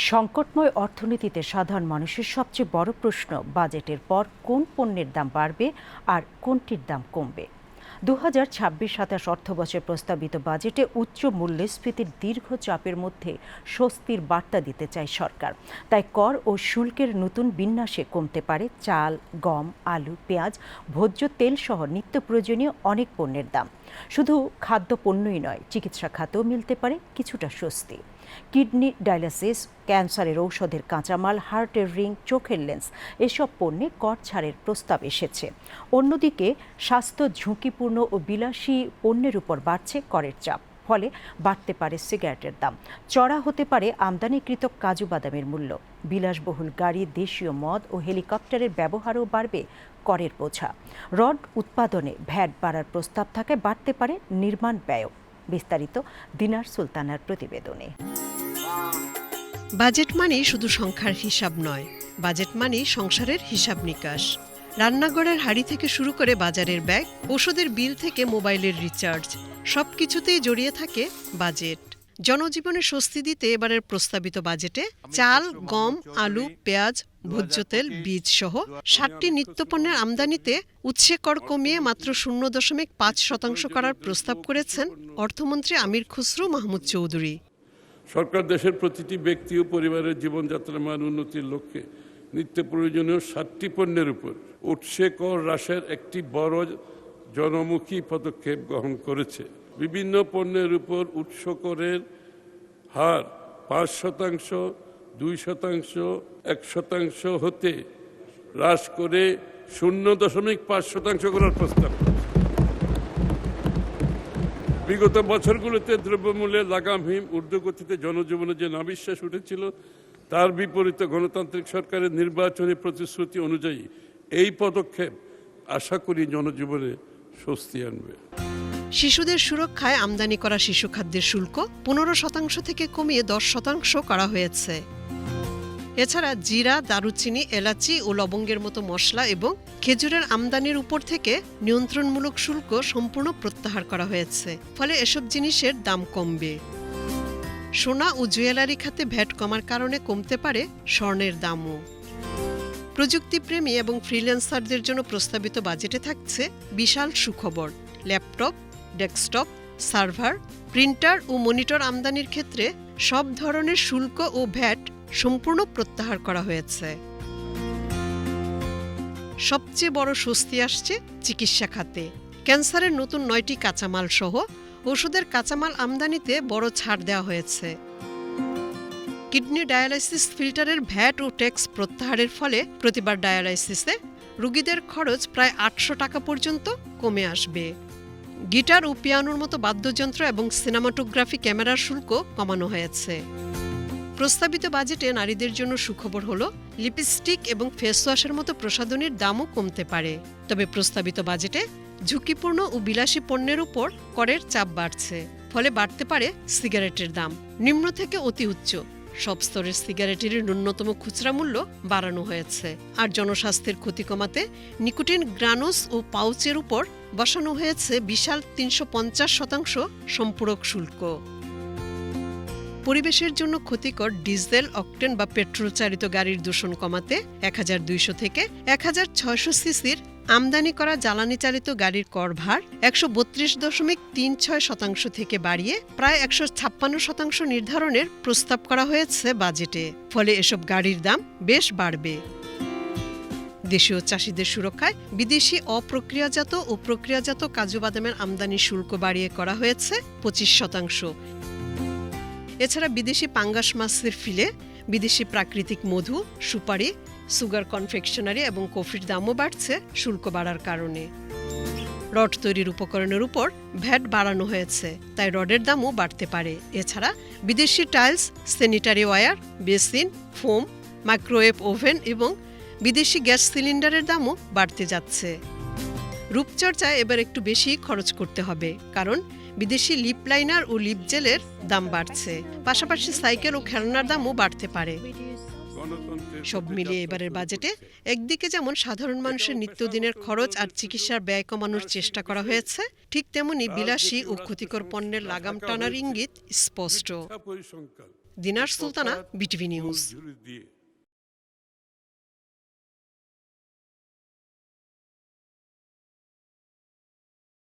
সংকটময় অর্থনীতিতে সাধারণ মানুষের সবচেয়ে বড় প্রশ্ন, বাজেটের পর কোন পণ্যের দাম বাড়বে আর কোনটির দাম কমবে। ২০২৬-২৭ অর্থবছর প্রস্তাবিত বাজেটে উচ্চ মূল্যস্ফীতির দীর্ঘ চাপের মধ্যে স্বস্তির বার্তা দিতে চায় সরকার। তাই কর ও শুল্কের নতুন বিন্যাসে কমতে পারে চাল, গম, আলু, পেঁয়াজ, ভোজ্য তেল সহ নিত্য প্রয়োজনীয় অনেক পণ্যের দাম। শুধু খাদ্যপণ্যই নয়, চিকিৎসা খাতেও মিলতে পারে কিছুটা স্বস্তি। কিডনি ডায়ালিসিস, ক্যান্সারের ঔষধের কাঁচামাল, হার্টের রিং, চোখের লেন্স এসব পণ্যে কর ছাড়ের প্রস্তাব এসেছে। অন্যদিকে স্বাস্থ্য ঝুঁকিপূর্ণ ও বিলাসী পণ্যের উপর বাড়ছে করের চাপ। ফলে বাড়তে পারে সিগারেটের দাম, চড়া হতে পারে আমদানিকৃত কাজু বাদামের মূল্য। বিলাসবহুল গাড়ি, দেশীয় মদ ও হেলিকপ্টারের ব্যবহারও বাড়বে করের বোঝা। রড উৎপাদনে ভ্যাট বাড়ার প্রস্তাব থাকায় বাড়তে পারে নির্মাণ ব্যয়। বিস্তারিত দিনার সুলতানার প্রতিবেদনে। বাজেট মানেই শুধু সংখ্যার হিসাব নয়, বাজেট মানেই সংসারের হিসাব নিকাশ। রান্নাঘরের হাঁড়ি থেকে শুরু করে বাজারের ব্যাগ, ওষুধের বিল থেকে মোবাইলের রিচার্জ, সবকিছুতেই জড়িয়ে থাকে বাজেট। জনজীবনে স্বস্তি দিতে এবারের প্রস্তাবিত বাজেটে চাল, গম, আলু, পেঁয়াজ, ভোজ্য তেল, বীজ সহ ৬০টি নিত্যপণ্যের আমদানিতে উৎসে কর কমিয়ে মাত্র ০.৫% করার প্রস্তাব করেছেন অর্থমন্ত্রী আমির খসরু মাহমুদ চৌধুরী। সরকার দেশের প্রতিটি ব্যক্তি ও পরিবারের জীবনযাত্রার মান উন্নতির লক্ষ্যে নিত্য প্রয়োজনীয় ৬০টি পণ্যের উপর উৎসে কর হ্রাসের একটি বড় জনমুখী পদক্ষেপ গ্রহণ করেছে। বিভিন্ন পণ্যের উপর উৎস করের হার ৫%, ২%, ১% হতে হ্রাস করে ০.৫% করার প্রস্তাব। বিগত বছরগুলোতে দ্রব্যমূল্যের লাগামহীন ঊর্ধ্বগতিতে জনজীবনে যে নাবিশ্বাস উঠেছিল, তার বিপরীতে গণতান্ত্রিক সরকারের নির্বাচনী প্রতিশ্রুতি অনুযায়ী এই পদক্ষেপ আশা করি জনজীবনে স্বস্তি আনবে। শিশুদের সুরক্ষায় আমদানি করা শিশু খাদ্যের শুল্ক ১৫% থেকে কমিয়ে ১০% করা হয়েছে। এছাড়া জিরা, দারুচিনি, এলাচি ও লবঙ্গের মতো মশলা এবং খেজুরের আমদানির উপর থেকে নিয়ন্ত্রণমূলক শুল্ক সম্পূর্ণ প্রত্যাহার করা হয়েছে। ফলে এসব জিনিসের দাম কমবে। সোনা ও জুয়েলারি খাতে ভ্যাট কমার কারণে কমতে পারে স্বর্ণের দামও। প্রযুক্তিপ্রেমী এবং ফ্রিল্যান্সারদের জন্য প্রস্তাবিত বাজেটে থাকছে বিশাল সুখবর। ল্যাপটপ, ডেস্কটপ, সার্ভার, প্রিন্টার ও মনিটর আমদানির ক্ষেত্রে সব ধরনের শুল্ক ও ভ্যাট সম্পূর্ণ প্রত্যাহার করা হয়েছে। সবচেয়ে বড় স্বস্তি আসছে চিকিৎসা খাতে। ক্যান্সারের নতুন ৯টি কাঁচামাল সহ ওষুধের কাঁচামাল আমদানিতে বড় ছাড় দেওয়া হয়েছে। কিডনি ডায়ালাইসিস ফিল্টারের ভ্যাট ও ট্যাক্স প্রত্যাহারের ফলে প্রতিবার ডায়ালাইসিসে রোগীদের খরচ প্রায় ৮০০ টাকা পর্যন্ত কমে আসবে। গিটার ও পিয়ানোর মতো বাদ্যযন্ত্র এবং সিনেমাটোগ্রাফি ক্যামেরার শুল্ক কমানো হয়েছে। প্রস্তাবিত বাজেটে নারীদের জন্য সুখবর হলো লিপস্টিক এবং ফেস ওয়াশের মতো প্রসাধনীর দামও কমতে পারে। তবে প্রস্তাবিত বাজেটে ঝুঁকিপূর্ণ ও বিলাসী পণ্যের উপর করের চাপ বাড়ছে। ফলে বাড়তে পারে সিগারেটের দাম। নিম্ন থেকে অতি উচ্চ সব স্তরের সিগারেটের ন্যূনতম খুচরা মূল্য বাড়ানো হয়েছে। আর জনস্বাস্থ্যের ক্ষতি কমাতে নিকোটিন গ্রানুস ও পাউচের উপর বসানো হয়েছে বিশাল ৩৫০% সম্পূরক শুল্ক। পরিবেশের জন্য ক্ষতিকর ডিজেল, অকটেন বা পেট্রোল চালিত গাড়ির দূষণ কমাতে ১২০০ থেকে ১৬০০ সিসির আমদানি করা জ্বালানি চালিত গাড়ির কর ভার ১৩২.৩৬% থেকে বাড়িয়ে প্রায় ১৫৬% নির্ধারণের প্রস্তাব করা হয়েছে বাজেটে। ফলে এসব গাড়ির দাম বেশ বাড়বে। দেশীয় চাষিদের সুরক্ষায় বিদেশি অপ্রক্রিয়াজাত ও প্রক্রিয়াজাত কাজু বাদামের আমদানি শুল্ক বাড়িয়ে করা হয়েছে ২৫%। এছাড়া বিদেশি পাঙ্গাস মাছের ফিলে, বিদেশি প্রাকৃতিক মধু, সুপারি, সুগার কনফেকশনারি এবং কফির দামও বাড়ছে শুল্ক বাড়ার কারণে। রড তৈরির উপকরণের উপর ভ্যাট বাড়ানো হয়েছে, তাই রডের দামও বাড়তে পারে। এছাড়া বিদেশি tiles, sanitary wire, basin, foam, microwave oven এবং বিদেশি গ্যাস সিলিন্ডারের দামও বাড়তে যাচ্ছে। রূপচর্চায় এবার একটু বেশি খরচ করতে হবে, কারণ বিদেশি লিপ লাইনার ও লিপ জেলের দাম বাড়ছে। পাশাপাশি সাইকেল ও খেলনার দামও বাড়তে পারে। সব মিলিয়ে এবারের বাজেটে একদিকে যেমন সাধারণ মানুষের নিত্যদিনের খরচ আর চিকিৎসার ব্যয় কমানোর চেষ্টা করা হয়েছে, ঠিক তেমনি বিলাসী ও ক্ষতিকর পণ্যের লাগাম টানার ইঙ্গিত স্পষ্ট। দিনার সুলতানা, বিটিভি নিউজ। দিয়ে